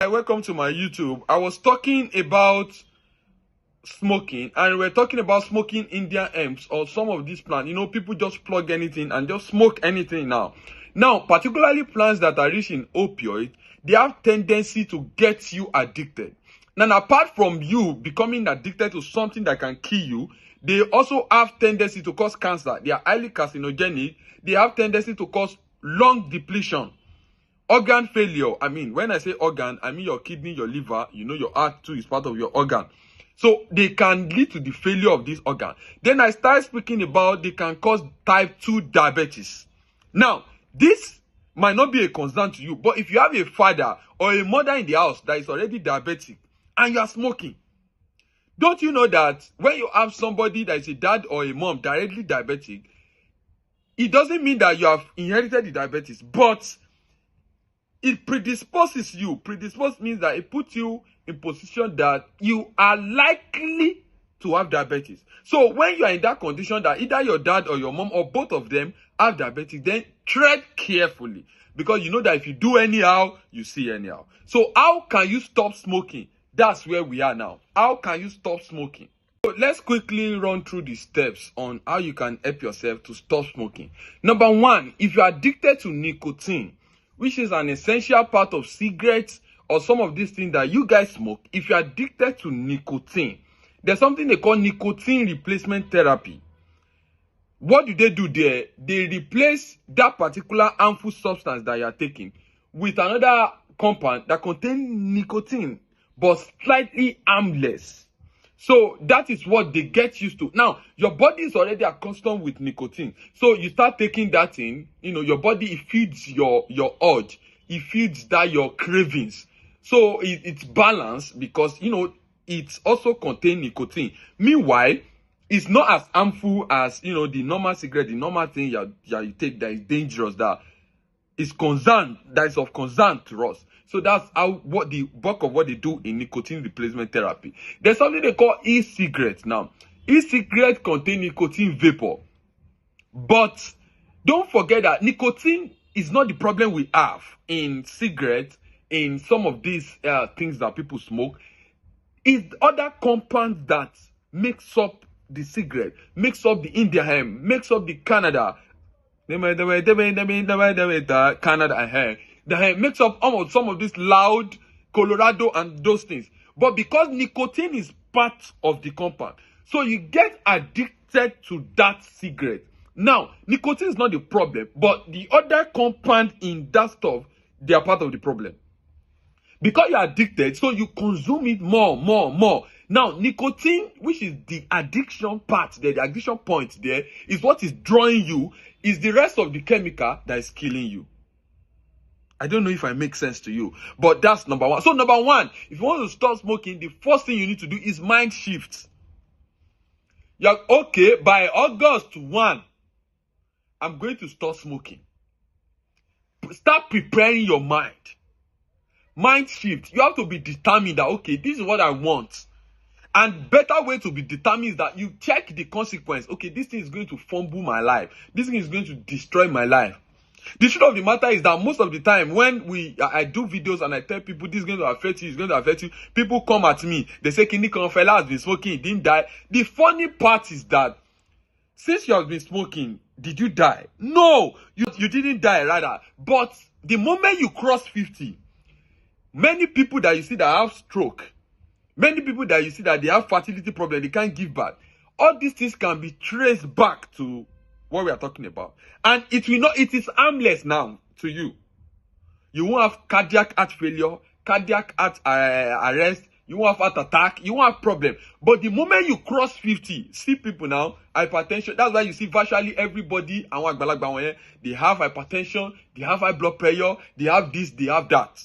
Welcome to my YouTube. I was talking about smoking, and we're talking about smoking Indian hemps or some of these plants. You know, people just plug anything and just smoke anything now. Now, particularly plants that are rich in opioid, they have tendency to get you addicted. Now, apart from you becoming addicted to something that can kill you, they also have tendency to cause cancer. They are highly carcinogenic. They have tendency to cause lung depletion, organ failure. I mean, when I say organ, I mean your kidney, your liver, you know, your heart too is part of your organ. So they can lead to the failure of this organ. Then I start speaking about they can cause type 2 diabetes. Now, this might not be a concern to you, but if you have a father or a mother in the house that is already diabetic and you are smoking, don't you know that when you have somebody that is a dad or a mom directly diabetic, it doesn't mean that you have inherited the diabetes, but it predisposes you. Predispose means that it puts you in position that you are likely to have diabetes. So when you are in that condition that either your dad or your mom or both of them have diabetes, then tread carefully, because you know that if you do anyhow, you see anyhow. So how can you stop smoking? That's where we are now. How can you stop smoking? So let's quickly run through the steps on how you can help yourself to stop smoking. Number one, if you are addicted to nicotine, which is an essential part of cigarettes or some of these things that you guys smoke, if you're addicted to nicotine, there's something they call nicotine replacement therapy. What do they do there? They replace that particular harmful substance that you're taking with another compound that contains nicotine, but slightly harmless. So that is what they get used to. Now, your body is already accustomed with nicotine. So you start taking that in, you know, your body, it feeds your urge. It feeds that your cravings. So it's balanced because, you know, it also contains nicotine. Meanwhile, it's not as harmful as, you know, the normal cigarette, the normal thing you take that is dangerous, that is of concern to us. So that's what the bulk of what they do in nicotine replacement therapy. There's something they call e-cigarette now. E-cigarette contain nicotine vapor. But don't forget that nicotine is not the problem we have in cigarettes, in some of these things that people smoke. It's other compounds that makes up the cigarette, makes up the India hemp, makes up the Canada. Canada that makes up almost some of this loud Colorado and those things. But because nicotine is part of the compound, so you get addicted to that cigarette. Now, nicotine is not the problem, but the other compound in that stuff, they are part of the problem. Because you're addicted, so you consume it more. Now, nicotine, which is the addiction part there, the addiction point there, is what is drawing you, is the rest of the chemical that is killing you. I don't know if I make sense to you, but that's number one. So number one, if you want to stop smoking, the first thing you need to do is mind shift. You're okay, by August 1, I'm going to stop smoking. Start preparing your mind. Mind shift. You have to be determined that, okay, this is what I want. And better way to be determined is that you check the consequence. Okay, this thing is going to fumble my life. This thing is going to destroy my life. The truth of the matter is that most of the time when I do videos and I tell people this is going to affect you, it's going to affect you, people come at me. They say, Kini Fela has been smoking, he didn't die. The funny part is that since you have been smoking, did you die? No, you didn't die rather. But the moment you cross 50, many people that you see that have stroke, many people that you see that they have fertility problem, they can't give birth. All these things can be traced back to what we are talking about. And it is harmless now to you. You won't have cardiac heart failure, cardiac heart arrest, you won't have heart attack, you won't have problem. But the moment you cross 50, see people now, hypertension, that's why you see virtually everybody, they have hypertension, they have high blood pressure, they have this, they have that.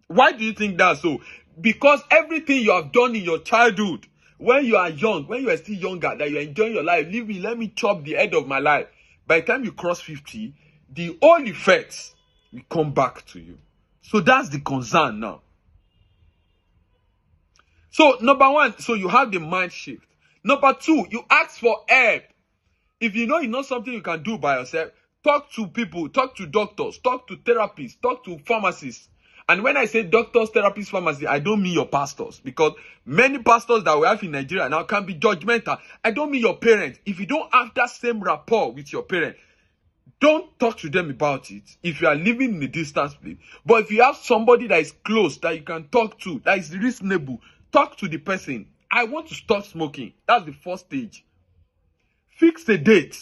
Why do you think that's so? Because everything you have done in your childhood, when you are young, when you are still younger, that you're enjoying your life, leave me, let me chop the head of my life. By the time you cross 50, the old effects will come back to you. So that's the concern now. So number one, so you have the mind shift. Number two, you ask for help. If you know it's not something you can do by yourself, talk to people, talk to doctors, talk to therapists, talk to pharmacists. And when I say doctors, therapists, pharmacists, I don't mean your pastors, because many pastors that we have in Nigeria now can be judgmental. I don't mean your parents. If you don't have that same rapport with your parents, don't talk to them about it if you are living in a distance place. But if you have somebody that is close, that you can talk to, that is reasonable, talk to the person. I want to stop smoking. That's the first stage. Fix a date.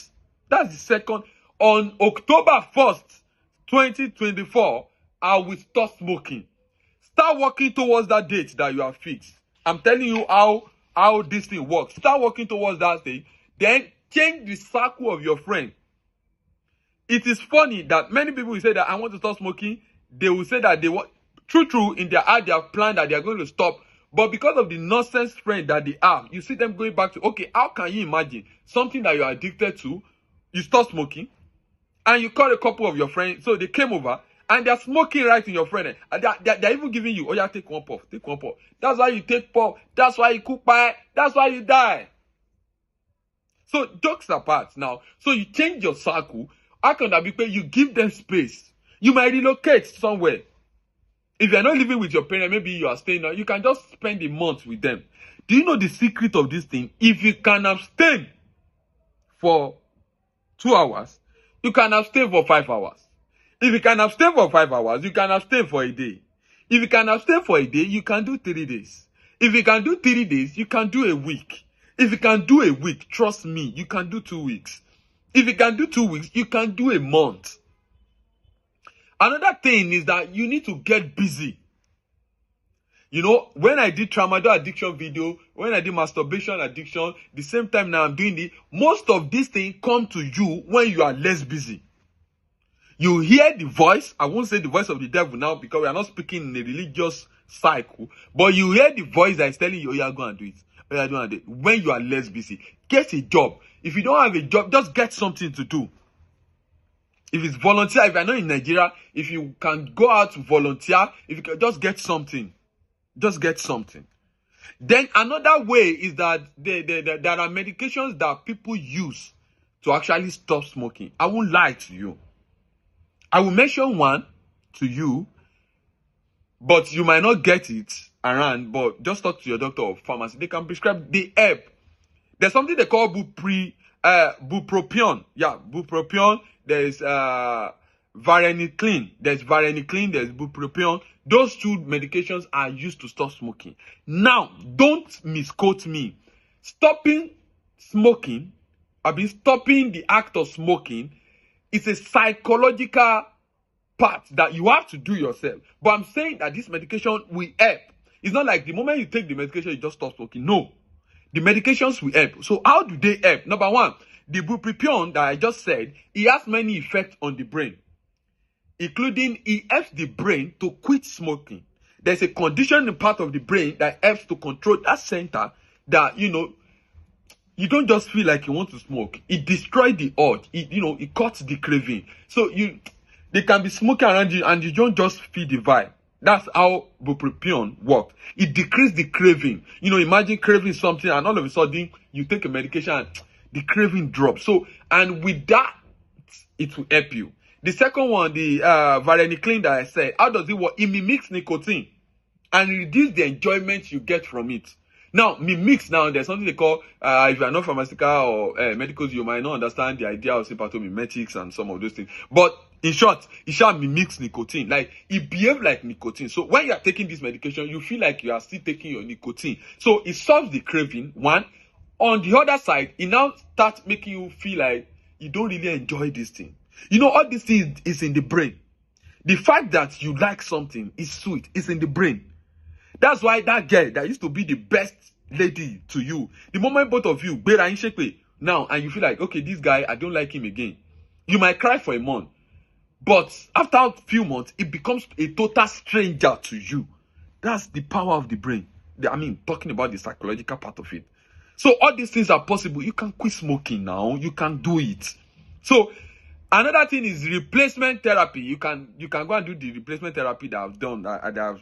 That's the second. On October 1st, 2024, I will stop smoking. Start working towards that date that you have fixed. I'm telling you how this thing works. Start working towards that thing. Then change the circle of your friend. It is funny that many people will say that I want to stop smoking. They will say that they want, true, in their heart, they have planned that they are going to stop. But because of the nonsense friend that they have, you see them going back to, okay, how can you imagine something that you are addicted to, you stop smoking, and you call a couple of your friends, so they came over, and they're smoking right in your friend. And they're even giving you, oh yeah, take one puff, take one puff. That's why you take puff. That's why you cook pie. That's why you die. So jokes apart now. So you change your circle. How can that be? You give them space. You might relocate somewhere. If you're not living with your parents, maybe you are staying there, you can just spend a month with them. Do you know the secret of this thing? If you can abstain for 2 hours, you can abstain for 5 hours. If you can abstain for 5 hours, you can abstain for a day. If you can abstain for a day, you can do 3 days. If you can do 3 days, you can do a week. If you can do a week, trust me, you can do 2 weeks. If you can do 2 weeks, you can do a month. Another thing is that you need to get busy. You know, when I did tramadol addiction video, when I did masturbation addiction, the same time now I'm doing it, most of these things come to you when you are less busy. You hear the voice. I won't say the voice of the devil now because we are not speaking in a religious cycle. But you hear the voice that is telling you, oh, you are going to do it. Oh, you are going to do it. When you are less busy, get a job. If you don't have a job, just get something to do. If it's volunteer, if you're not in Nigeria, if you can go out to volunteer, if you can just get something. Just get something. Then another way is that there are medications that people use to actually stop smoking. I won't lie to you. I will mention one to you, but you might not get it around, but just talk to your doctor or pharmacy. They can prescribe the herb. There's something they call bupropion. Yeah, bupropion. There's varenicline. There's bupropion. Those 2 medications are used to stop smoking. Now, don't misquote me. Stopping smoking, stopping the act of smoking, it's a psychological part that you have to do yourself. But I'm saying that this medication will help. It's not like the moment you take the medication, you just stop smoking. No. The medications will help. So how do they help? Number one, the bupropion that I just said, it has many effects on the brain, including it helps the brain to quit smoking. There's a condition in part of the brain that helps to control that center that, you don't just feel like you want to smoke. It destroys the urge. It cuts the craving. So they can be smoking around you and you don't just feel the vibe. That's how bupropion works. It decreases the craving. Imagine craving something and all of a sudden you take a medication and the craving drops. So, and with that, it will help you. The second one, the varenicline that I said, how does it work? It mimics nicotine and reduce the enjoyment you get from it. Now, mimics now, there's something they call, if you are not pharmaceutical or medicals, you might not understand the idea of sympathomimetics and some of those things. But in short, it shall mimics nicotine. Like, it behaves like nicotine. So when you are taking this medication, you feel like you are still taking your nicotine. So it solves the craving, one. On the other side, it now starts making you feel like you don't really enjoy this thing. All this thing is in the brain. The fact that you like something is sweet. It's in the brain. That's why that girl that used to be the best lady to you, the moment both of you now and you feel like, okay, this guy, I don't like him again, you might cry for a month, but after a few months, it becomes a total stranger to you. That's the power of the brain. Talking about the psychological part of it. So all these things are possible. You can quit smoking now. You can do it. So another thing is replacement therapy. You can go and do the replacement therapy that I've done, that I've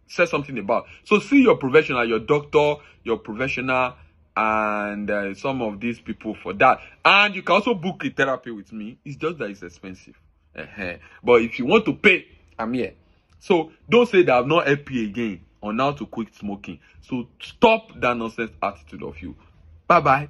said something about. So see your professional, your doctor, your professional, and some of these people for that. And you can also book a therapy with me. It's just that it's expensive. But if you want to pay, I'm here. So don't say that I've not helped you again on how to quit smoking. So stop that nonsense attitude of you. Bye bye.